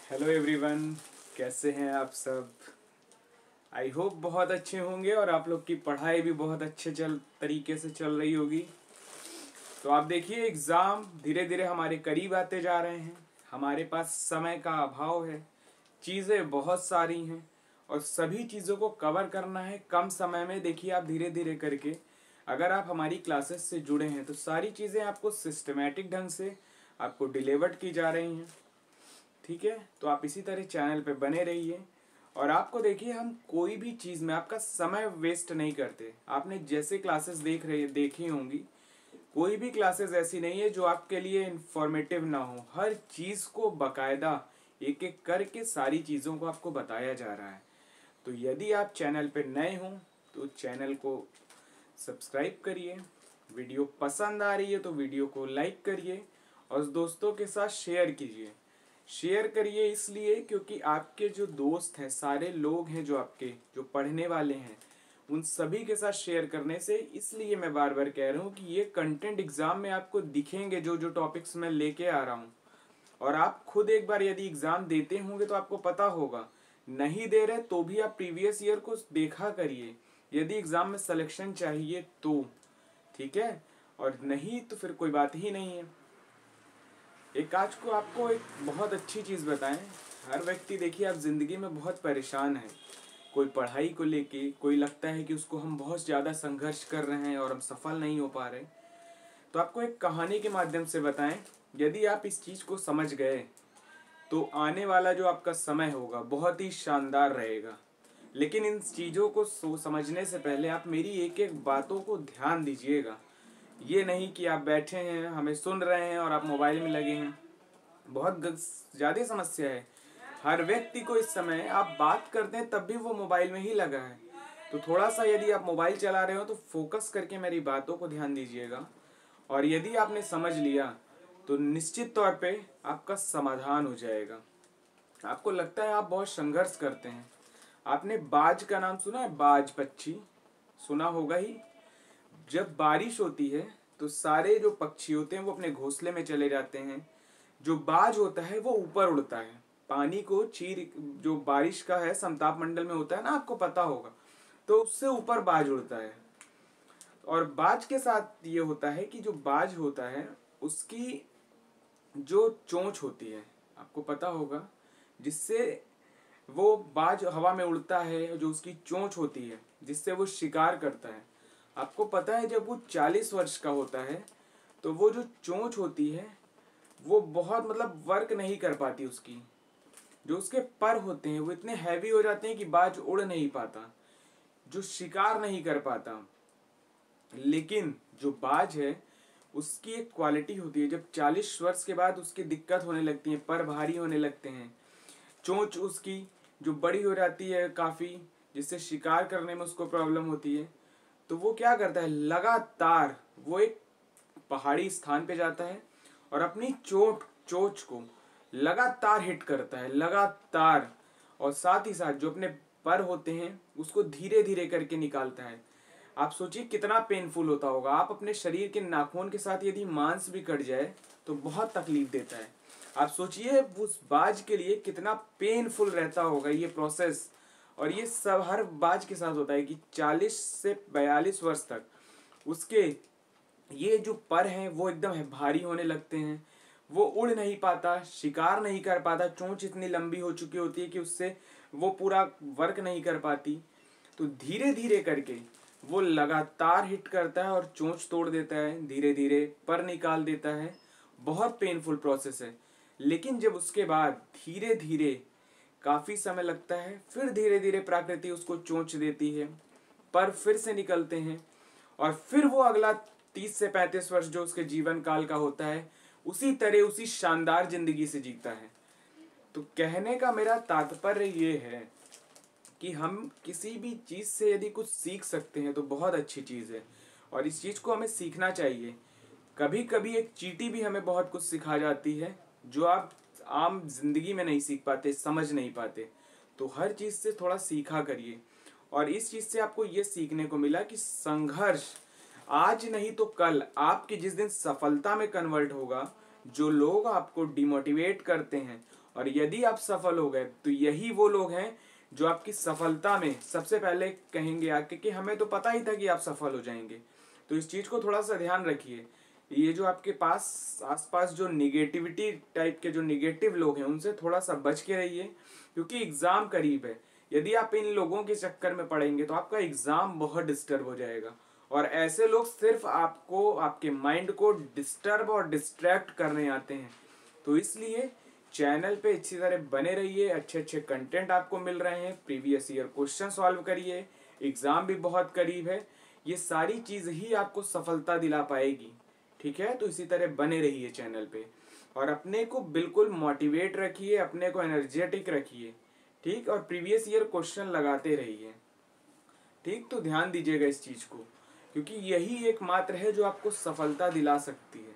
Hello everyone, कैसे हैं आप सब। आई होप बहुत अच्छे होंगे और आप लोग की पढ़ाई भी बहुत अच्छे तरीके से चल रही होगी। तो आप देखिए, एग्ज़ाम धीरे धीरे हमारे करीब आते जा रहे हैं। हमारे पास समय का अभाव है, चीज़ें बहुत सारी हैं और सभी चीज़ों को कवर करना है कम समय में। देखिए, आप धीरे धीरे करके अगर आप हमारी क्लासेस से जुड़े हैं तो सारी चीज़ें आपको सिस्टमेटिक ढंग से आपको डिलीवर्ड की जा रही हैं। ठीक है, तो आप इसी तरह चैनल पे बने रहिए। और आपको देखिए, हम कोई भी चीज़ में आपका समय वेस्ट नहीं करते। आपने जैसे क्लासेस देखी होंगी, कोई भी क्लासेस ऐसी नहीं है जो आपके लिए इंफॉर्मेटिव ना हो। हर चीज़ को बकायदा एक एक करके सारी चीज़ों को आपको बताया जा रहा है। तो यदि आप चैनल पे नए हों तो चैनल को सब्सक्राइब करिए, वीडियो पसंद आ रही है तो वीडियो को लाइक करिए और दोस्तों के साथ शेयर कीजिए। शेयर करिए इसलिए क्योंकि आपके जो दोस्त हैं, सारे लोग हैं जो आपके जो पढ़ने वाले हैं, उन सभी के साथ शेयर करने से, इसलिए मैं बार बार कह रहा हूँ कि ये कंटेंट एग्ज़ाम में आपको दिखेंगे जो जो टॉपिक्स मैं लेके आ रहा हूँ। और आप खुद एक बार यदि एग्ज़ाम देते होंगे तो आपको पता होगा। नहीं दे रहे तो भी आप प्रीवियस ईयर को देखा करिए, यदि एग्ज़ाम में सिलेक्शन चाहिए तो। ठीक है, और नहीं तो फिर कोई बात ही नहीं है। एक आज को आपको एक बहुत अच्छी चीज़ बताएं। हर व्यक्ति, देखिए, आप ज़िंदगी में बहुत परेशान है। कोई पढ़ाई को लेके, कोई लगता है कि उसको हम बहुत ज़्यादा संघर्ष कर रहे हैं और हम सफल नहीं हो पा रहे। तो आपको एक कहानी के माध्यम से बताएं, यदि आप इस चीज़ को समझ गए तो आने वाला जो आपका समय होगा बहुत ही शानदार रहेगा। लेकिन इन चीज़ों को समझने से पहले आप मेरी एक एक बातों को ध्यान दीजिएगा। ये नहीं कि आप बैठे हैं, हमें सुन रहे हैं और आप मोबाइल में लगे हैं। बहुत ज़्यादा समस्या है। हर व्यक्ति को इस समय आप बात करते हैं तब भी वो मोबाइल में ही लगा है। तो थोड़ा सा यदि आप मोबाइल चला रहे हो तो फोकस करके मेरी बातों को ध्यान दीजिएगा। और यदि आपने समझ लिया तो निश्चित तौर पे आपका समाधान हो जाएगा। आपको लगता है आप बहुत संघर्ष करते हैं। आपने बाज का नाम सुना है? बाज पक्षी सुना होगा ही। जब बारिश होती है तो सारे जो पक्षी होते हैं वो अपने घोंसले में चले जाते हैं। जो बाज होता है वो ऊपर उड़ता है, पानी को चीर, जो बारिश का है समताप मंडल में होता है ना, आपको पता होगा, तो उससे ऊपर बाज उड़ता है। और बाज के साथ ये होता है कि जो बाज होता है उसकी जो चोंच होती है, आपको पता होगा, जिससे वो बाज हवा में उड़ता है, जो उसकी चोंच होती है जिससे वो शिकार करता है। आपको पता है, जब वो 40 वर्ष का होता है तो वो जो चोंच होती है वो बहुत मतलब वर्क नहीं कर पाती। उसकी जो उसके पर होते हैं वो इतने हैवी हो जाते हैं कि बाज उड़ नहीं पाता, जो शिकार नहीं कर पाता। लेकिन जो बाज है उसकी एक क्वालिटी होती है, जब 40 वर्ष के बाद उसकी दिक्कत होने लगती है, पर भारी होने लगते हैं, चोंच उसकी जो बड़ी हो जाती है काफ़ी, जिससे शिकार करने में उसको प्रॉब्लम होती है, तो वो क्या करता है, लगातार वो एक पहाड़ी स्थान पे जाता है और अपनी चोंच को लगातार हिट करता है, लगातार। और साथ ही साथ जो अपने पर होते हैं उसको धीरे धीरे करके निकालता है। आप सोचिए कितना पेनफुल होता होगा। आप अपने शरीर के नाखून के साथ यदि मांस भी कट जाए तो बहुत तकलीफ देता है। आप सोचिए उस बाज के लिए कितना पेनफुल रहता होगा ये प्रोसेस। और ये सब हर बाज के साथ होता है कि 40 से 42 वर्ष तक उसके ये जो पर हैं वो एकदम भारी होने लगते हैं। वो उड़ नहीं पाता, शिकार नहीं कर पाता, चोंच इतनी लंबी हो चुकी होती है कि उससे वो पूरा वर्क नहीं कर पाती। तो धीरे धीरे करके वो लगातार हिट करता है और चोंच तोड़ देता है, धीरे धीरे पर निकाल देता है। बहुत पेनफुल प्रोसेस है। लेकिन जब उसके बाद धीरे धीरे काफ़ी समय लगता है, फिर धीरे धीरे प्रकृति उसको चोंच देती है, पर फिर से निकलते हैं और फिर वो अगला 30 से 35 वर्ष जो उसके जीवन काल का होता है उसी तरह उसी शानदार जिंदगी से जीता है। तो कहने का मेरा तात्पर्य ये है कि हम किसी भी चीज़ से यदि कुछ सीख सकते हैं तो बहुत अच्छी चीज़ है और इस चीज़ को हमें सीखना चाहिए। कभी कभी एक चींटी भी हमें बहुत कुछ सिखा जाती है जो आप आम जिंदगी में नहीं सीख पाते, समझ नहीं पाते। तो हर चीज़ से थोड़ा सीखा करिए। और इस चीज़ से आपको ये सीखने को मिला कि संघर्ष आज नहीं तो कल आपकी जिस दिन सफलता में कन्वर्ट होगा, जो लोग आपको डिमोटिवेट करते हैं और यदि आप सफल हो गए तो यही वो लोग हैं जो आपकी सफलता में सबसे पहले कहेंगे आके कि हमें तो पता ही था कि आप सफल हो जाएंगे। तो इस चीज को थोड़ा सा ध्यान रखिए। ये जो आपके पास आसपास जो निगेटिविटी टाइप के जो निगेटिव लोग हैं उनसे थोड़ा सा बच के रहिए, क्योंकि एग्जाम करीब है। यदि आप इन लोगों के चक्कर में पड़ेंगे तो आपका एग्जाम बहुत डिस्टर्ब हो जाएगा, और ऐसे लोग सिर्फ आपको आपके माइंड को डिस्टर्ब और डिस्ट्रैक्ट करने आते हैं। तो इसलिए चैनल पे इसी तरह बने रहिए, अच्छे अच्छे कंटेंट आपको मिल रहे हैं, प्रीवियस ईयर क्वेश्चन सॉल्व करिए, एग्जाम भी बहुत करीब है। ये सारी चीज ही आपको सफलता दिला पाएगी, ठीक है। तो इसी तरह बने रहिए चैनल पे, और अपने को बिल्कुल मोटिवेट रखिए, अपने को एनर्जेटिक रखिए, ठीक। और प्रीवियस ईयर क्वेश्चन लगाते रहिए, ठीक। तो ध्यान दीजिएगा इस चीज को, क्योंकि यही एकमात्र है जो आपको सफलता दिला सकती है,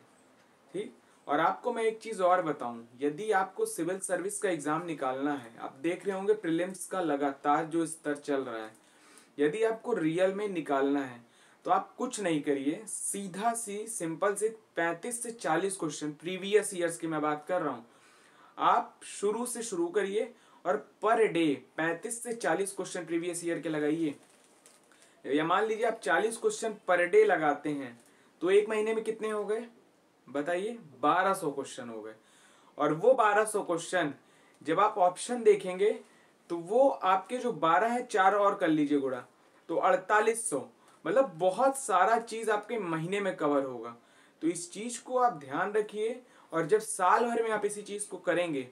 ठीक। और आपको मैं एक चीज और बताऊं, यदि आपको सिविल सर्विस का एग्जाम निकालना है, आप देख रहे होंगे प्रीलिम्स का लगातार जो स्तर चल रहा है, यदि आपको रियल में निकालना है तो आप कुछ नहीं करिए, सीधा सी सिंपल से 35 से 40 क्वेश्चन प्रीवियस ईयर्स की मैं बात कर रहा हूँ, आप शुरू से शुरू करिए और पर डे 35 से 40 क्वेश्चन प्रीवियस ईयर के लगाइए। या मान लीजिए आप 40 क्वेश्चन पर डे लगाते हैं तो एक महीने में कितने हो गए बताइए, 1200 क्वेश्चन हो गए। और वो 1200 क्वेश्चन जब आप ऑप्शन देखेंगे तो वो आपके जो 12 है 4 और कर लीजिए गुणा, तो 4800, मतलब बहुत सारा चीज आपके महीने में कवर होगा। तो इस चीज को आप ध्यान रखिए, और जब साल भर में आप इसी चीज को करेंगे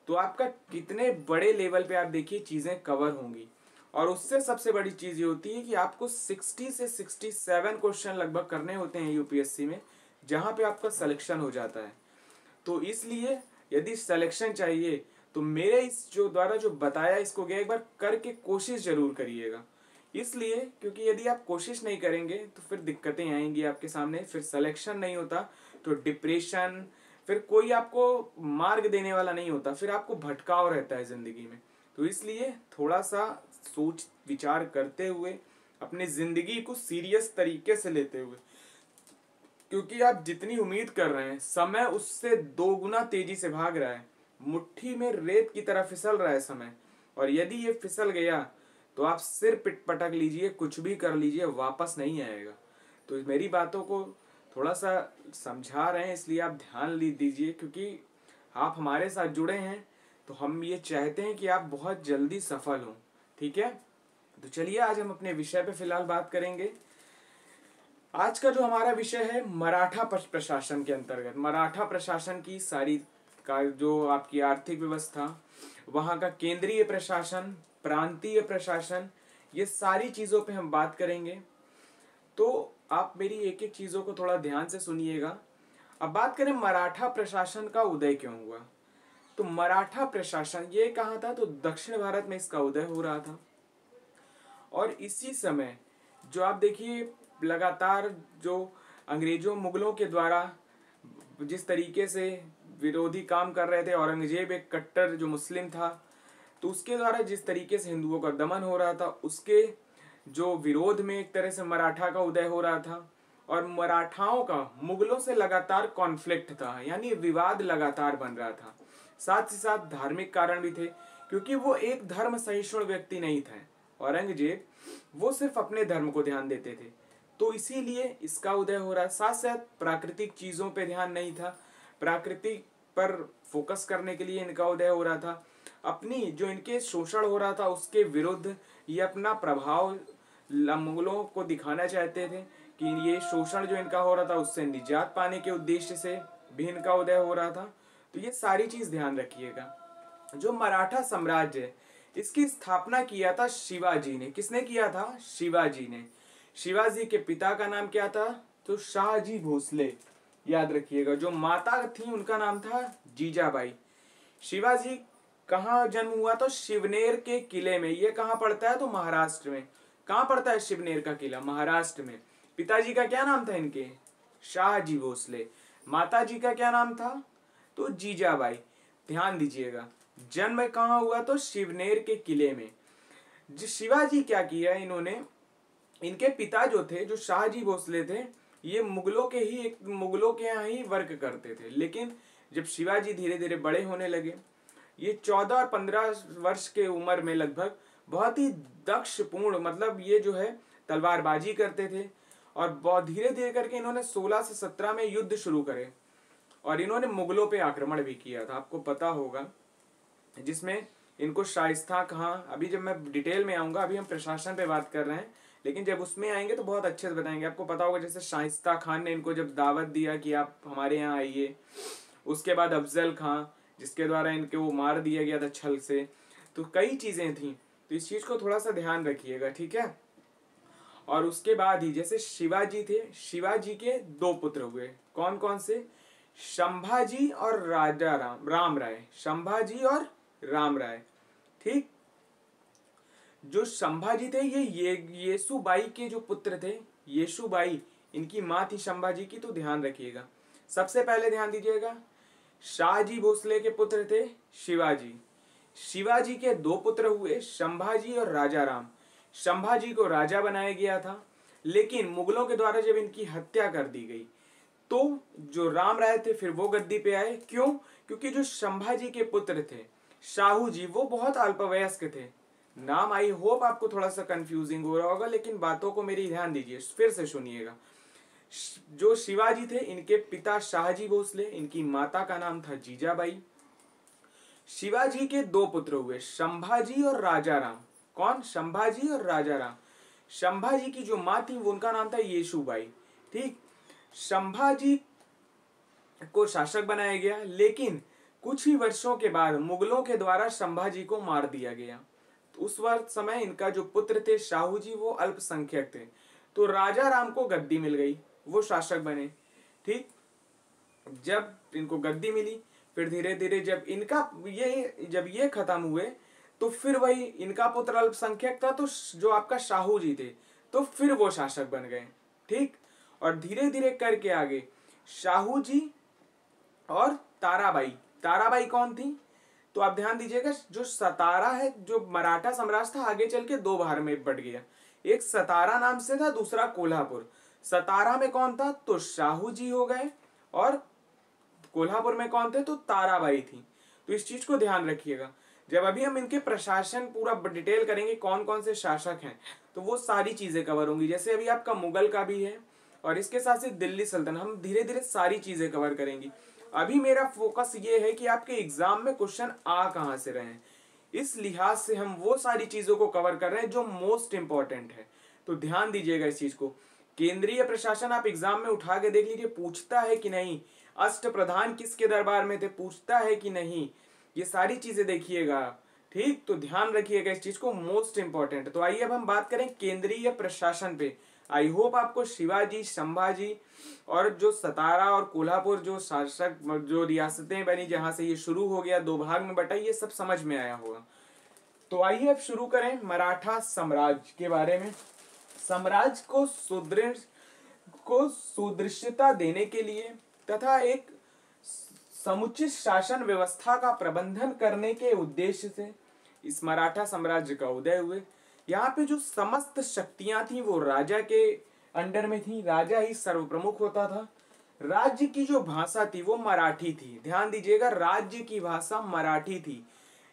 तो आपका कितने बड़े लेवल पे आप देखिए चीजें कवर होंगी। और उससे सबसे बड़ी चीज ये होती है कि आपको 60 से 67 क्वेश्चन लगभग करने होते हैं यूपीएससी में, जहां पे आपका सिलेक्शन हो जाता है। तो इसलिए यदि सिलेक्शन चाहिए तो मेरे इस जो द्वारा जो बताया इसको गया एक बार करके कोशिश जरूर करिएगा। इसलिए क्योंकि यदि आप कोशिश नहीं करेंगे तो फिर दिक्कतें आएंगी आपके सामने, फिर सिलेक्शन नहीं होता तो डिप्रेशन, फिर कोई आपको मार्ग देने वाला नहीं होता, फिर आपको भटकाव रहता है जिंदगी में। तो इसलिए थोड़ा सा सोच विचार करते हुए, अपनी जिंदगी को सीरियस तरीके से लेते हुए, क्योंकि आप जितनी उम्मीद कर रहे हैं समय उससे 2 गुना तेजी से भाग रहा है, मुट्ठी में रेत की तरह फिसल रहा है समय। और यदि ये फिसल गया तो आप सिर पिट पटक लीजिए, कुछ भी कर लीजिए, वापस नहीं आएगा। तो मेरी बातों को थोड़ा सा समझा रहे हैं, इसलिए आप ध्यान दीजिए, क्योंकि आप हमारे साथ जुड़े हैं तो हम ये चाहते हैं कि आप बहुत जल्दी सफल हों, ठीक है। तो चलिए आज हम अपने विषय पे फिलहाल बात करेंगे। आज का जो हमारा विषय है मराठा प्रशासन के अंतर्गत, मराठा प्रशासन की सारी का जो आपकी आर्थिक व्यवस्था, वहाँ का केंद्रीय प्रशासन, प्रांतीय प्रशासन, ये सारी चीज़ों पे हम बात करेंगे। तो आप मेरी एक एक चीज़ों को थोड़ा ध्यान से सुनिएगा। अब बात करें मराठा प्रशासन का उदय क्यों हुआ। तो मराठा प्रशासन ये कहाँ था, तो दक्षिण भारत में इसका उदय हो रहा था। और इसी समय जो आप देखिए लगातार जो अंग्रेजों मुगलों के द्वारा जिस तरीके से विरोधी काम कर रहे थे, औरंगजेब एक कट्टर जो मुस्लिम था, तो उसके द्वारा जिस तरीके से हिंदुओं का दमन हो रहा था, उसके जो विरोध में एक तरह से मराठा का उदय हो रहा था। और मराठाओं का मुगलों से लगातार कॉन्फ्लिक्ट था, यानी विवाद लगातार बन रहा था। साथ ही साथ धार्मिक कारण भी थे, क्योंकि वो एक धर्म सहिष्णु व्यक्ति नहीं थे औरंगजेब, वो सिर्फ अपने धर्म को ध्यान देते थे। तो इसीलिए इसका उदय हो रहा है। साथ साथ प्राकृतिक चीजों पे ध्यान नहीं था, प्राकृतिक पर फोकस करने के लिए इनका उदय हो रहा था। अपनी जो इनके शोषण हो रहा था उसके विरुद्ध ये अपना प्रभाव मुगलों को दिखाना चाहते थे कि ये शोषण जो इनका हो रहा था उससे निजात पाने के उद्देश्य से भी इनका उदय हो रहा था। तो ये सारी चीज ध्यान रखिएगा। जो मराठा साम्राज्य है इसकी स्थापना किया था शिवाजी ने। किसने किया था? शिवाजी ने। शिवाजी के पिता का नाम क्या था? तो शाहजी भोसले, याद रखिएगा। जो माता थी उनका नाम था जीजाबाई। शिवाजी कहाँ जन्म हुआ? तो शिवनेर के किले में। ये कहाँ पड़ता है? तो महाराष्ट्र में। कहाँ पड़ता है शिवनेर का किला? महाराष्ट्र में। पिताजी का क्या नाम था इनके? शाहजी भोसले। माता जी का क्या नाम था? तो जीजाबाई। ध्यान दीजिएगा, जन्म कहाँ हुआ? तो शिवनेर के किले में। शिवाजी क्या किया इन्होंने, इनके पिता जो थे, जो शाहजी भोसले थे, ये मुगलों के यहाँ ही वर्क करते थे। लेकिन जब शिवाजी धीरे धीरे बड़े होने लगे, ये 14 और 15 वर्ष के उम्र में लगभग बहुत ही दक्ष पूर्ण, मतलब ये जो है तलवारबाजी करते थे। और बहुत धीरे धीरे करके इन्होंने 16 से 17 में युद्ध शुरू करे और इन्होंने मुगलों पे आक्रमण भी किया था, आपको पता होगा, जिसमें इनको शाइस्ता खां, अभी जब मैं डिटेल में आऊंगा, अभी हम प्रशासन पे बात कर रहे हैं, लेकिन जब उसमें आएंगे तो बहुत अच्छे से बताएंगे। आपको पता होगा जैसे शाइस्ता खान ने इनको जब दावत दिया कि आप हमारे यहाँ आइए, उसके बाद अफजल खां जिसके द्वारा इनको मार दिया गया था छल से। तो कई चीजें थी, तो इस चीज को थोड़ा सा ध्यान रखिएगा, ठीक है। और उसके बाद ही जैसे शिवाजी थे, शिवाजी के 2 पुत्र हुए, कौन कौन से, संभाजी और राजा राम राय, संभाजी और राम राय, ठीक। जो संभाजी थे ये येसुबाई के जो पुत्र थे, येसुबाई इनकी माँ थी संभाजी की, तो ध्यान रखिएगा। सबसे पहले ध्यान दीजिएगा, शाहजी भोसले के पुत्र थे शिवाजी। शिवाजी के 2 पुत्र हुए, संभाजी और राजा राम। संभाजी को राजा बनाया गया था, लेकिन मुगलों के द्वारा जब इनकी हत्या कर दी गई तो जो राम राय थे फिर वो गद्दी पे आए। क्यों? क्योंकि जो संभाजी के पुत्र थे शाहू जी, वो बहुत अल्पवयस्क थे। नाम आई होप आपको थोड़ा सा कंफ्यूजिंग हो रहा होगा, लेकिन बातों को मेरी ध्यान दीजिए, फिर से सुनिएगा। जो शिवाजी थे, इनके पिता शाहजी भोसले, इनकी माता का नाम था जीजाबाई। शिवाजी के 2 पुत्र हुए, संभाजी और राजा राम। कौन? संभाजी और राजा राम। संभाजी की जो माँ थी वो उनका नाम था येसुबाई, ठीक। संभाजी को शासक बनाया गया, लेकिन कुछ ही वर्षों के बाद मुगलों के द्वारा संभाजी को मार दिया गया। तो उस वक्त समय इनका जो पुत्र थे शाहू जी, वो अल्पसंख्यक थे, तो राजा राम को गद्दी मिल गई, वो शासक बने, ठीक। जब इनको गद्दी मिली, फिर धीरे धीरे जब ये खत्म हुए तो फिर वही इनका पुत्र अल्पसंख्यक था, तो जो आपका शाहू जी थे तो फिर वो शासक बन गए, ठीक। और धीरे धीरे करके आगे शाहू जी और ताराबाई। ताराबाई कौन थी? तो आप ध्यान दीजिएगा, जो सतारा है, जो मराठा साम्राज्य था, आगे चल के 2 भाग में बट गया। एक सतारा नाम से था, दूसरा कोल्हापुर। सतारा में कौन था? तो शाहू जी हो गए, और कोल्हापुर में कौन थे? तो ताराबाई थी। तो इस चीज को ध्यान रखिएगा। जब अभी हम इनके प्रशासन पूरा डिटेल करेंगे, कौन कौन से शासक हैं, तो वो सारी चीजें कवर होंगी। जैसे अभी आपका मुगल का भी है, और इसके साथ साथ दिल्ली सल्तनत, हम धीरे धीरे सारी चीजें कवर करेंगी। अभी मेरा फोकस ये है कि आपके एग्जाम में क्वेश्चन आ कहाँ से रहे हैं, इस लिहाज से हम वो सारी चीजों को कवर कर रहे हैं जो मोस्ट इंपॉर्टेंट है। तो ध्यान दीजिएगा इस चीज को। केंद्रीय प्रशासन आप एग्जाम में उठा के देख लीजिए, पूछता है कि नहीं। अष्ट प्रधान किसके दरबार में थे, पूछता है कि नहीं। ये सारी चीजें देखिएगा, ठीक। तो ध्यान रखिएगा इस चीज को, मोस्ट इंपॉर्टेंट। तो आइए अब हम बात करें केंद्रीय प्रशासन पे। आई होप आपको शिवाजी, संभाजी और जो सतारा और कोल्हापुर जो शासक, जो रियासतें बनी जहां से ये शुरू हो गया, 2 भाग में बटा, ये सब समझ में आया होगा। तो आइए अब शुरू करें मराठा साम्राज्य के बारे में। साम्राज्य को सुदृश्यता देने के लिए तथा एक समुचित शासन व्यवस्था का प्रबंधन करने के उद्देश्य से इस मराठा साम्राज्य का उदय हुए। यहाँ पे जो समस्त शक्तियां थी वो राजा के अंडर में थी, राजा ही सर्वप्रमुख होता था। राज्य की जो भाषा थी वो मराठी थी। ध्यान दीजिएगा, राज्य की भाषा मराठी थी।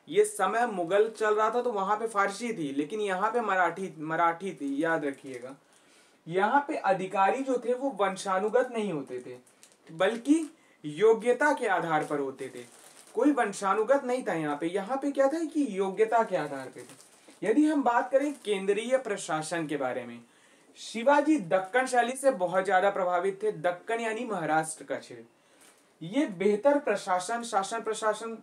ये समय मुगल चल रहा था तो वहां पे फारसी थी, लेकिन यहाँ पे मराठी थी, याद रखिएगा। यहाँ पे अधिकारी जो थे वो वंशानुगत नहीं होते थे, बल्कि योग्यता के आधार पर होते थे। कोई वंशानुगत नहीं था यहाँ पे क्या था कि योग्यता के आधार पे थे। यदि हम बात करें केंद्रीय प्रशासन के बारे में, शिवाजी दक्कन शैली से बहुत ज्यादा प्रभावित थे। दक्कन यानी महाराष्ट्र का क्षेत्र। ये बेहतर शासन प्रशासन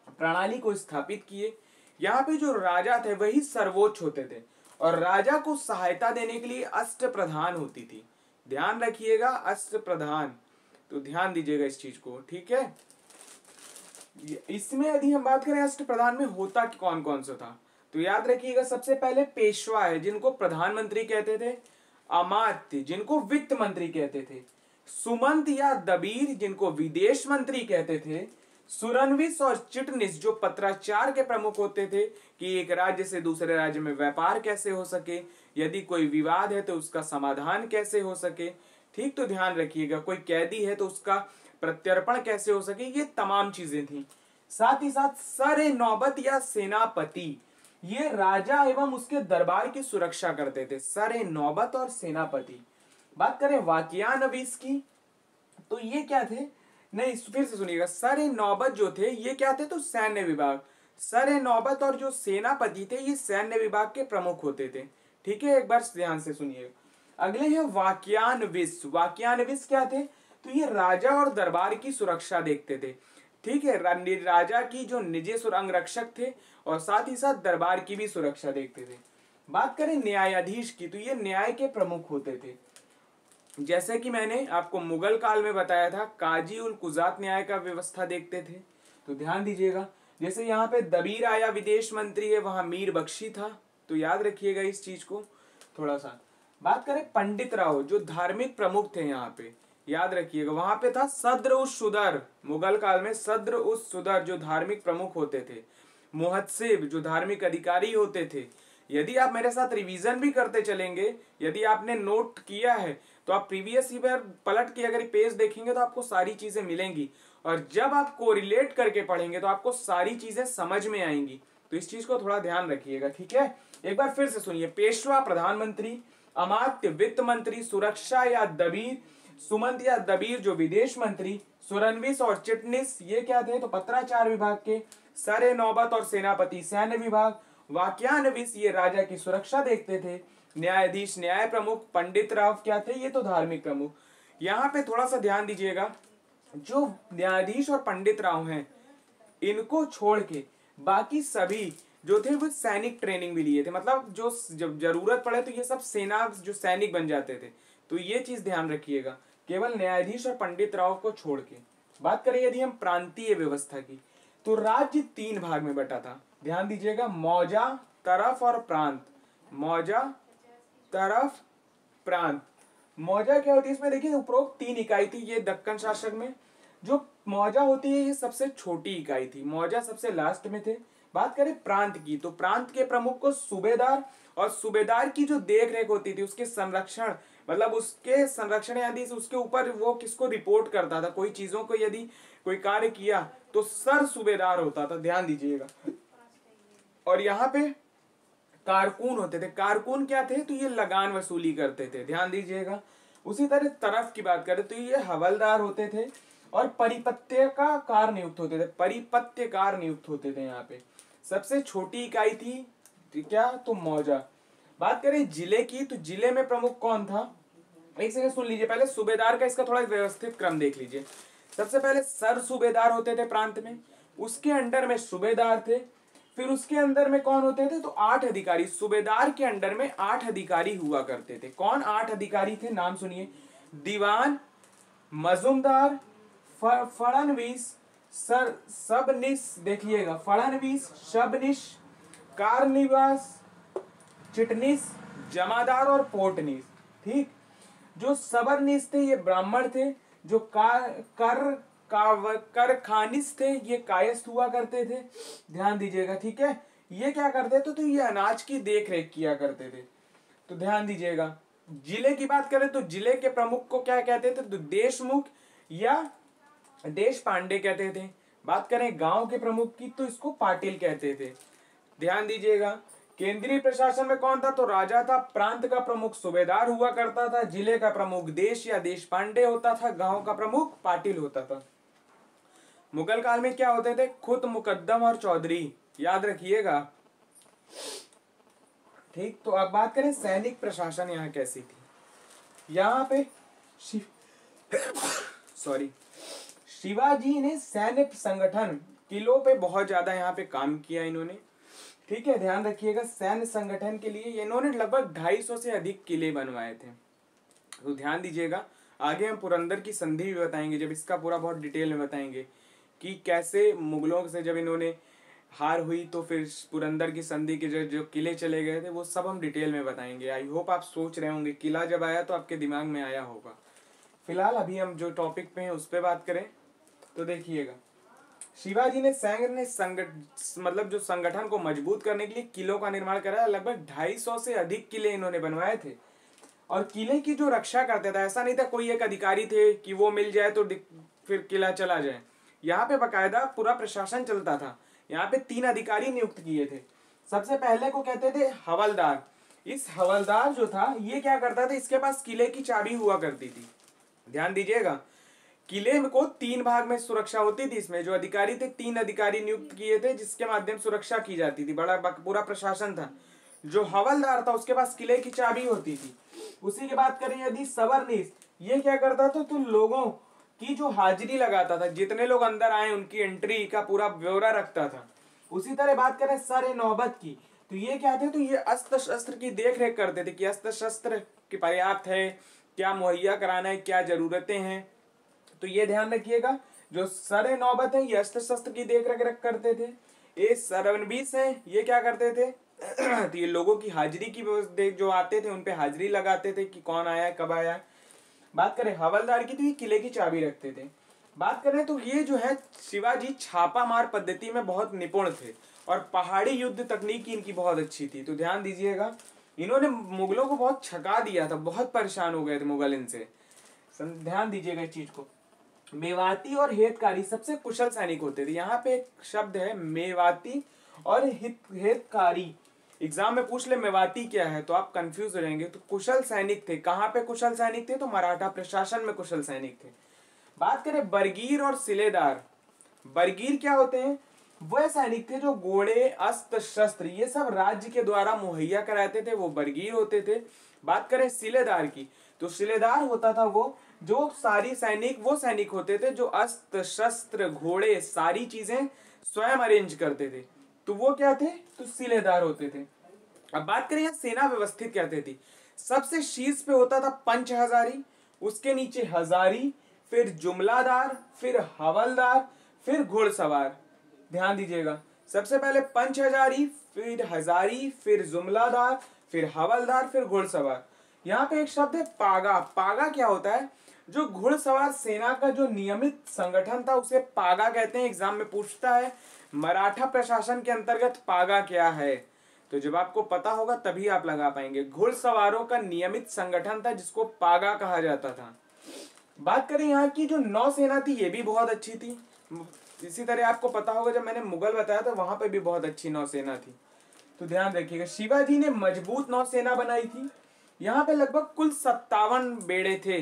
प्रणाली को स्थापित किए। यहाँ पे जो राजा थे वही सर्वोच्च होते थे, और राजा को सहायता देने के लिए अष्टप्रधान होती थी। ध्यान रखिएगा, अष्टप्रधान। तो ध्यान दीजिएगा इस चीज को, ठीक है। इसमें यदि हम बात करें अष्टप्रधान में होता कौन कौन सा था, तो याद रखिएगा, सबसे पहले पेशवा है जिनको प्रधानमंत्री कहते थे, अमात्य जिनको वित्त मंत्री कहते थे, सुमंत या दबीर जिनको विदेश मंत्री कहते थे, सुरनविस और चिटनिस जो पत्राचार के प्रमुख होते थे कि एक राज्य से दूसरे राज्य में व्यापार कैसे हो सके, यदि कोई विवाद है तो उसका समाधान कैसे हो सके, ठीक। तो ध्यान रखिएगा, कोई कैदी है तो उसका प्रत्यर्पण कैसे हो सके, ये तमाम चीजें थी। साथ ही साथ सरे नौबत या सेनापति, ये राजा एवं उसके दरबार की सुरक्षा करते थे। सरे नौबत और सेनापति। बात करें वाक्यानवीस की, तो ये क्या थे, नहीं फिर से सुनिएगा, सरे नौबत जो थे ये क्या थे, तो सैन्य विभाग। सरे नौबत और जो सेनापति थे ये सैन्य विभाग के प्रमुख होते थे। ठीक है, एक बार ध्यान से सुनिएगा। अगले हैं वाक्यानविस। वाक्यानविस क्या थे, तो ये राजा और दरबार की सुरक्षा देखते थे। ठीक है, राजा की जो निजी अंगरक्षक थे और साथ ही साथ दरबार की भी सुरक्षा देखते थे। बात करें न्यायाधीश की, तो ये न्याय के प्रमुख होते थे। जैसे कि मैंने आपको मुगल काल में बताया था, काजी उल कुजात न्याय का व्यवस्था देखते थे। तो ध्यान दीजिएगा, जैसे यहाँ पे दबीर आया विदेश मंत्री है, वहां मीर बख्शी था, तो याद रखिएगा इस चीज को थोड़ा सा। बात करें पंडित राव, जो धार्मिक प्रमुख थे यहाँ पे, याद रखिएगा, वहां पे था सद्र उस सुदर। मुगल काल में सद्र उस सुदर जो धार्मिक प्रमुख होते थे। मुहत्सिब जो धार्मिक अधिकारी होते थे। यदि आप मेरे साथ रिवीजन भी करते चलेंगे, यदि आपने नोट किया है, तो आप प्रीवियस ईयर पलट के अगर पेज देखेंगे तो आपको सारी चीजें मिलेंगी, और जब आप कोरिलेट करके पढ़ेंगे तो आपको सारी चीजें समझ में आएंगी। तो इस चीज को थोड़ा ध्यान रखिएगा, ठीक है। एक बार फिर से सुनिए, पेशवा प्रधानमंत्री, अमात्य वित्त मंत्री, सुरक्षा या दबीर, सुमंत या दबीर जो विदेश मंत्री, सुरनविस और चिटनिस ये क्या थे, तो पत्राचार विभाग के, सरे नौबत और सेनापति सैन्य विभाग, वाक्यानविस ये राजा की सुरक्षा देखते थे, न्यायाधीश न्याय प्रमुख, पंडित राव क्या थे, ये तो धार्मिक प्रमुख। यहाँ पे थोड़ा सा ध्यान दीजिएगा, जो न्यायाधीश और पंडित राव हैं इनको छोड़ के बाकी सभी जो थे वो सैनिक ट्रेनिंग भी लिए थे, मतलब जो जब जरूरत पड़े तो ये सब सेना जो सैनिक बन जाते थे। तो ये चीज ध्यान रखिएगा, केवल न्यायाधीश और पंडित राव को छोड़ के। बात करें यदि हम प्रांतीय व्यवस्था की, तो राज्य 3 भाग में बटा था। ध्यान दीजिएगा, मौजा, तरफ और प्रांत। मौजा, तरफ, प्रांत। मौजा क्या होती है इसमें देखिए, उपरोक्त 3 इकाई थी ये दक्कन शासक में। जो मौजा होती है ये सबसे छोटी इकाई थी, मौजा सबसे लास्ट में थे। बात करें प्रांत की, तो प्रांत के प्रमुख को सूबेदार, और सूबेदार की जो देख रेख होती थी उसके संरक्षण, मतलब उसके संरक्षण यदि उसके ऊपर वो किसको रिपोर्ट करता था, कोई चीजों को यदि कोई कार्य किया तो सर सूबेदार होता था, ध्यान दीजिएगा। और यहाँ पे कारकून होते थे। कारकून क्या थे, तो ये लगान वसूली करते थे, ध्यान दीजिएगा। उसी तरह तरफ की बात करें तो ये हवलदार होते थे और परिपत्यकार नियुक्त होते थे, परिपत्यकार नियुक्त होते थे। यहाँ पे सबसे छोटी इकाई थी क्या, तो मौजा। बात करें जिले की, तो जिले में प्रमुख कौन था, एक सेकंड सुन लीजिए पहले, सूबेदार का इसका थोड़ा व्यवस्थित क्रम देख लीजिए। सबसे पहले सर सूबेदार होते थे प्रांत में, उसके अंडर में सूबेदार थे, फिर उसके अंदर में कौन होते थे, तो 8 अधिकारी। सूबेदार के अंडर में 8 अधिकारी हुआ करते थे। कौन 8 अधिकारी थे, नाम सुनिए, दीवान, मजुमदार, फड़नवीस, सर सबनिस, देखिएगा फड़नवीस, शबनिश, कारनिवास, चिटनिस, जमादार और पोर्टनिस। ठीक, जो सबरनिस थे ये ब्राह्मण थे, जो करखानिस थे ये कायस्थ हुआ करते थे, ध्यान दीजिएगा। ठीक है, ये क्या करते थे, तो ये अनाज की देख रेख किया करते थे। तो ध्यान दीजिएगा, जिले की बात करें तो जिले के प्रमुख को क्या कहते थे, तो देशमुख या देश पांडे कहते थे। बात करें गांव के प्रमुख की, तो इसको पाटिल कहते थे, ध्यान दीजिएगा। केंद्रीय प्रशासन में कौन था, तो राजा था, प्रांत का प्रमुख सूबेदार हुआ करता था, जिले का प्रमुख देश या देश पांडे होता था, गांव का प्रमुख पाटिल होता था। मुगल काल में क्या होते थे, खुद, मुकद्दम और चौधरी, याद रखिएगा। ठीक, तो अब बात करें सैनिक प्रशासन यहाँ कैसी थी। यहाँ पे शिवाजी ने सैन्य संगठन, किलों पे बहुत ज्यादा यहाँ पे काम किया इन्होंने। ठीक है, ध्यान रखिएगा, सैन्य संगठन के लिए इन्होंने लगभग 250 से अधिक किले बनवाए थे। तो ध्यान दीजिएगा, आगे हम पुरंदर की संधि भी बताएंगे, जब इसका पूरा बहुत डिटेल में बताएंगे कि कैसे मुगलों से जब इन्होंने हार हुई तो फिर पुरंदर की संधि के जो किले चले गए थे वो सब हम डिटेल में बताएंगे। आई होप आप सोच रहे होंगे किला जब आया तो आपके दिमाग में आया होगा। फिलहाल अभी हम जो टॉपिक पे हैं उस पर बात करें तो देखिएगा, शिवाजी ने मतलब जो संगठन को मजबूत करने के लिए किलों का निर्माण करा। लगभग 250 से अधिक किले इन्होंने बनवाए थे, और किले की जो रक्षा करते थे, ऐसा नहीं था कोई एक अधिकारी थे कि वो मिल जाए तो फिर किला चला जाए। यहाँ पे बकायदा पूरा प्रशासन चलता था। यहाँ पे 3 अधिकारी नियुक्त किए थे। सबसे पहले को कहते थे हवलदार। इस हवलदार जो था ये क्या करता था, इसके पास किले की चाबी हुआ करती थी। ध्यान दीजिएगा, किले को 3 भाग में सुरक्षा होती थी। इसमें जो अधिकारी थे 3 अधिकारी नियुक्त किए थे जिसके माध्यम सुरक्षा की जाती थी, बड़ा पूरा प्रशासन था। जो हवलदार था उसके पास किले की चाबी होती थी। उसी की बात करें यदि सवरनीस, ये क्या करता था, तो लोगों की जो हाजिरी लगाता था, जितने लोग अंदर आए उनकी एंट्री का पूरा ब्यौरा रखता था। उसी तरह बात करें सर नौबत की, तो ये क्या थे, तो ये अस्त्र शस्त्र की देख रेख करते थे कि अस्त्र शस्त्र की पर्याप्त है, क्या मुहैया कराना है, क्या जरूरतें हैं। तो ये ध्यान रखिएगा, जो सर नौबत है ये अस्त्र शस्त्र की देख रेख करते थे। ये सरवनबीस है, ये क्या करते थे तो ये लोगों की हाजिरी की जो आते थे उन पे हाजिरी लगाते थे कि कौन आया कब आया। बात करें हवलदार की, तो ये किले की चाबी रखते थे। बात करें तो ये जो है शिवाजी छापा मार पद्धति में बहुत निपुण थे और पहाड़ी युद्ध तकनीक इनकी बहुत अच्छी थी। तो ध्यान दीजिएगा, इन्होंने मुगलों को बहुत छका दिया था, बहुत परेशान हो गए थे मुगल इनसे। ध्यान दीजिएगा इस चीज को। मेवाती और हेतकारी सबसे कुशल सैनिक होते थे। यहाँ पे एक शब्द है मेवाती और हेतकारी। एग्जाम में पूछ ले मेवाती क्या है तो आप कंफ्यूज हो जाएंगे। तो कुशल सैनिक थे। कहाँ पे कुशल सैनिक थे, तो मराठा प्रशासन में कुशल सैनिक थे। बात करें बरगीर और सिलेदार, बरगीर क्या होते हैं, वह सैनिक थे जो घोड़े अस्त्र शस्त्र ये सब राज्य के द्वारा मुहैया कराते थे, वो बरगीर होते थे। बात करें सिलेदार की, तो सिलेदार होता था वो जो सारी सैनिक, वो सैनिक होते थे जो अस्त्र शस्त्र घोड़े सारी चीजें स्वयं अरेंज करते थे, तो वो क्या थे, तो सिलेदार होते थे। अब बात करें यहाँ सेना व्यवस्थित कहते थे। सबसे शीर्ष पे होता था पंच हजारी, उसके नीचे हजारी, फिर जुमलादार, फिर हवलदार, फिर घुड़सवार। ध्यान दीजिएगा, सबसे पहले पंच हजारी, फिर हजारी, फिर जुमलादार, फिर हवलदार, फिर घुड़सवार। यहाँ पे एक शब्द है पागा। पागा क्या होता है, जो घुड़सवार सेना का जो नियमित संगठन था उसे पागा कहते हैं। एग्जाम में पूछता है मराठा प्रशासन के अंतर्गत पागा क्या है, तो जब आपको पता होगा तभी आप लगा पाएंगे। घुड़सवारों का नियमित संगठन था जिसको पागा कहा जाता था। बात करें यहाँ की जो नौसेना थी ये भी बहुत अच्छी थी। इसी तरह आपको पता होगा जब मैंने मुगल बताया था वहां पे भी बहुत अच्छी नौसेना थी। तो ध्यान रखिएगा, शिवाजी ने मजबूत नौसेना बनाई थी। यहाँ पे लगभग कुल 57 बेड़े थे।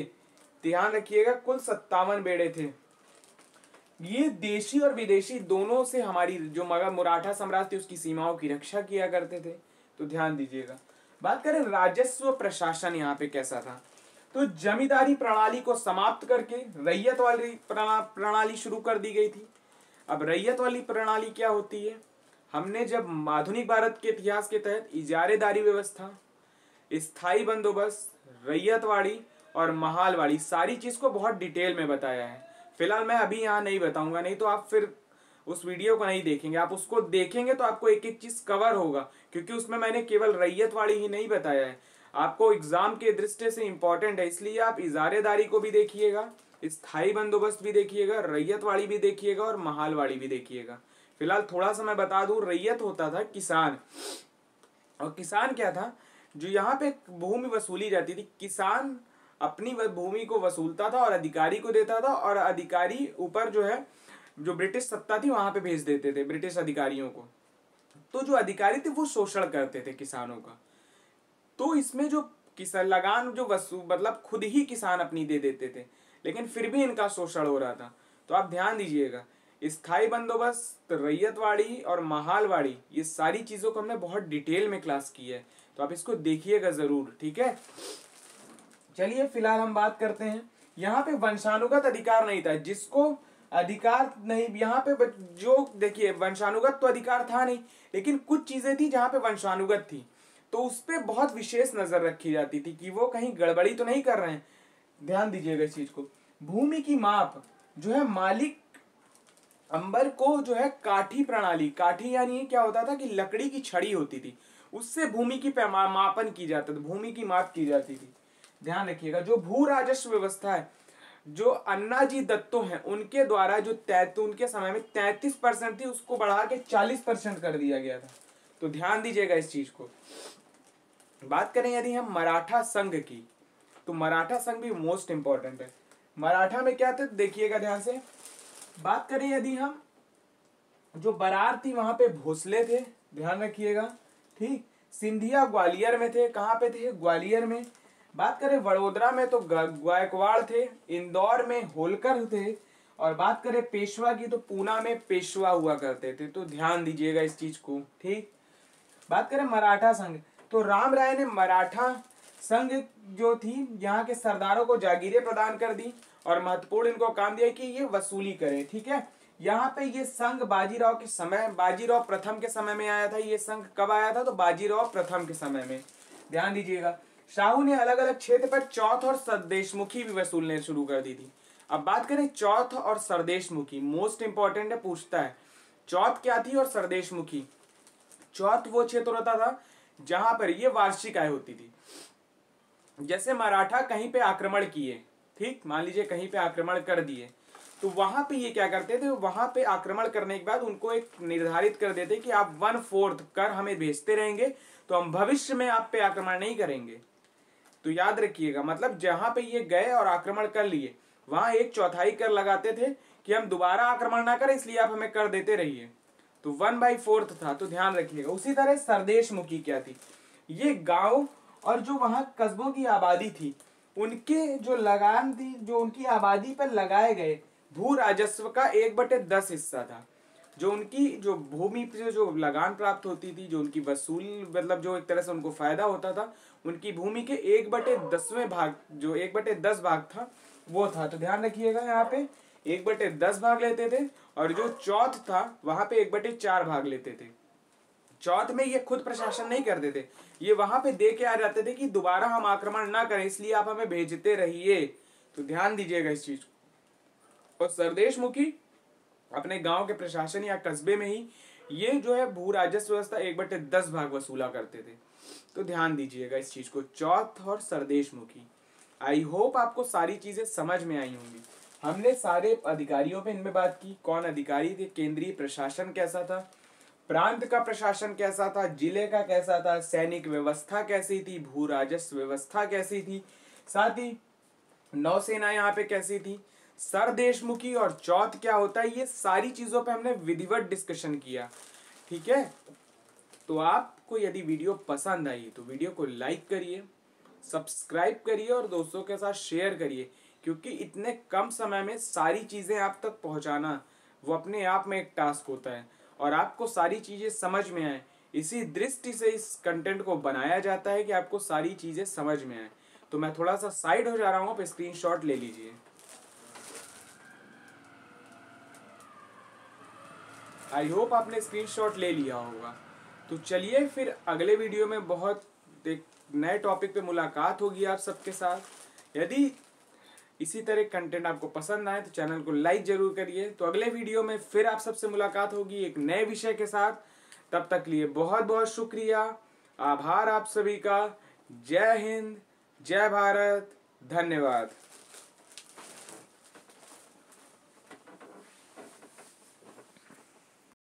ध्यान रखिएगा, कुल 57 बेड़े थे। ये देशी और विदेशी दोनों से हमारी जो मगध मराठा साम्राज्य थी उसकी सीमाओं की रक्षा किया करते थे। तो ध्यान दीजिएगा। बात करें राजस्व प्रशासन यहाँ पे कैसा था, तो जमींदारी प्रणाली को समाप्त करके रैयत वाली प्रणाली शुरू कर दी गई थी। अब रैयत वाली प्रणाली क्या होती है, हमने जब आधुनिक भारत के इतिहास के तहत इजारेदारी व्यवस्था, स्थायी बंदोबस्त, रैयतवाड़ी और महालवाड़ी सारी चीज को बहुत डिटेल में बताया है। फिलहाल मैं अभी यहाँ नहीं बताऊंगा, नहीं तो आप फिर उस वीडियो को नहीं देखेंगे। आप उसको देखेंगे तो आपको एक एक चीज कवर होगा, क्योंकि उसमें मैंने केवल रैयतवाड़ी ही नहीं बताया है। आपको एग्जाम के दृष्टि से इंपॉर्टेंट है, इसलिए आप इजारेदारी को भी देखिएगा, स्थायी बंदोबस्त भी देखिएगा, रैयतवाड़ी भी देखिएगा और महालवाड़ी भी देखिएगा। फिलहाल थोड़ा सा मैं बता दूं, रैयत होता था किसान, और किसान क्या था, जो यहाँ पे भूमि वसूली जाती थी। किसान अपनी भूमि को वसूलता था और अधिकारी को देता था, और अधिकारी ऊपर जो है जो ब्रिटिश सत्ता थी वहां पे भेज देते थे ब्रिटिश अधिकारियों को। तो जो अधिकारी थे वो शोषण करते थे किसानों का। तो इसमें जो किसान लगान जो मतलब खुद ही किसान अपनी दे देते थे, लेकिन फिर भी इनका शोषण हो रहा था। तो आप ध्यान दीजिएगा, स्थायी बंदोबस्त, रैयतवाड़ी और महालवाड़ी ये सारी चीजों को हमने बहुत डिटेल में क्लास की है, तो आप इसको देखिएगा जरूर, ठीक है। चलिए फिलहाल हम बात करते हैं, यहाँ पे वंशानुगत अधिकार नहीं था। जिसको अधिकार नहीं, यहाँ पे जो देखिए वंशानुगत तो अधिकार था नहीं, लेकिन कुछ चीजें थी जहाँ पे वंशानुगत थी, तो उस पर बहुत विशेष नजर रखी जाती थी कि वो कहीं गड़बड़ी तो नहीं कर रहे हैं। ध्यान दीजिएगा इस चीज को। भूमि की माप जो है, मालिक अंबर को जो है काठी प्रणाली, काठी यानी क्या होता था कि लकड़ी की छड़ी होती थी, उससे भूमि की मापन की जाता था, भूमि की माप की जाती थी। ध्यान रखिएगा, जो भू राजस्व व्यवस्था है, जो अन्नाजी दत्तो हैं उनके द्वारा जो उनके समय में 33% थी, उसको बढ़ा के 40% कर दिया गया था। तो ध्यान दीजिएगा इस चीज को। बात करें यदि हम मराठा संघ की, तो मराठा संघ भी मोस्ट इंपॉर्टेंट है। मराठा में क्या था देखिएगा ध्यान से, बात करें यदि हम, जो बरार थी वहां पे भोसले थे, ध्यान रखिएगा, ठीक। सिंधिया ग्वालियर में थे, कहाँ पे थे, ग्वालियर में। बात करें वडोदरा में तो गायकवाड़ थे, इंदौर में होलकर थे, और बात करें पेशवा की तो पूना में पेशवा हुआ करते थे। तो ध्यान दीजिएगा इस चीज को, ठीक। बात करें मराठा संघ, तो राम राय ने मराठा संघ जो थी यहाँ के सरदारों को जागीरें प्रदान कर दी, और महत्वपूर्ण इनको काम दिया कि ये वसूली करें, ठीक है। यहाँ पे ये संघ बाजीराव के समय, बाजीराव प्रथम के समय में आया था। ये संघ कब आया था, तो बाजीराव प्रथम के समय में, ध्यान दीजिएगा। शाहू ने अलग अलग क्षेत्र पर चौथ और सरदेशमुखी भी वसूलने शुरू कर दी थी। अब बात करें चौथ और सरदेशमुखी, मोस्ट इंपॉर्टेंट है, पूछता है चौथ क्या थी और सरदेशमुखी। चौथ वो क्षेत्र होता था जहां पर ये वार्षिक आय होती थी। जैसे मराठा कहीं पे आक्रमण किए, ठीक, मान लीजिए कहीं पे आक्रमण कर दिए, तो वहां पे ये क्या करते थे, वहां पे आक्रमण करने के बाद उनको एक निर्धारित कर देते कि आप 1/4 कर हमें भेजते रहेंगे, तो हम भविष्य में आप पे आक्रमण नहीं करेंगे। तो याद रखिएगा, मतलब जहां पे ये गए और आक्रमण कर लिए, वहां 1/4 कर लगाते थे कि हम दोबारा आक्रमण ना करें, इसलिए आप हमें कर देते रहिए। तो 1/4 था, तो ध्यान रखिएगा। उसी तरह सरदेशमुखी क्या थी, ये गांव और जो वहां कस्बों की आबादी थी, उनके जो लगान थी, जो उनकी आबादी पर लगाए गए भू राजस्व का 1/10 हिस्सा था। जो उनकी जो भूमि पे जो लगान प्राप्त होती थी, जो उनकी वसूल, मतलब जो एक तरह से उनको फायदा होता था, उनकी भूमि के 1/10वें भाग, जो 1/10 भाग था वो था। तो ध्यान रखिएगा, यहाँ पे 1/10 भाग लेते थे, और जो चौथ था वहां पे 1/4 भाग लेते थे। चौथ में ये खुद प्रशासन नहीं करते थे, ये वहां पे दे के आ जाते थे कि दोबारा हम आक्रमण ना करें, इसलिए आप हमें भेजते रहिए। तो ध्यान दीजिएगा इस चीज को। और सरदेशमुखी अपने गांव के प्रशासन या कस्बे में ही ये जो है भू राजस्व व्यवस्था 1/10 भाग वसूला करते थे। तो ध्यान दीजिएगा इस चीज को, चौथ और सरदेशमुखी। आई होप आपको सारी चीजें समझ में आई होंगी। हमने सारे अधिकारियों पे इनमें बात की, कौन अधिकारी थे, केंद्रीय प्रशासन कैसा था, प्रांत का प्रशासन कैसा था, जिले का कैसा था, सैनिक व्यवस्था कैसी थी, भू राजस्व व्यवस्था कैसी थी, साथ ही नौसेना यहाँ पे कैसी थी, सरदेशमुखी और चौथ क्या होता है, ये सारी चीजों पे हमने विधिवत डिस्कशन किया, ठीक है। तो आपको यदि वीडियो पसंद आई तो वीडियो को लाइक करिए, सब्सक्राइब करिए और दोस्तों के साथ शेयर करिए, क्योंकि इतने कम समय में सारी चीजें आप तक पहुंचाना वो अपने आप में एक टास्क होता है, और आपको सारी चीजें समझ में आए, इसी दृष्टि से इस कंटेंट को बनाया जाता है कि आपको सारी चीजें समझ में आए। तो मैं थोड़ा सा साइड हो जा रहा हूँ, आप स्क्रीनशॉट ले लीजिए। आई होप आपने स्क्रीनशॉट ले लिया होगा। तो चलिए फिर अगले वीडियो में बहुत एक नए टॉपिक पे मुलाकात होगी आप सबके साथ। यदि इसी तरह कंटेंट आपको पसंद आए तो चैनल को लाइक जरूर करिए। तो अगले वीडियो में फिर आप सबसे मुलाकात होगी एक नए विषय के साथ। तब तक लिए बहुत बहुत शुक्रिया, आभार आप सभी का। जय हिंद, जय भारत, धन्यवाद।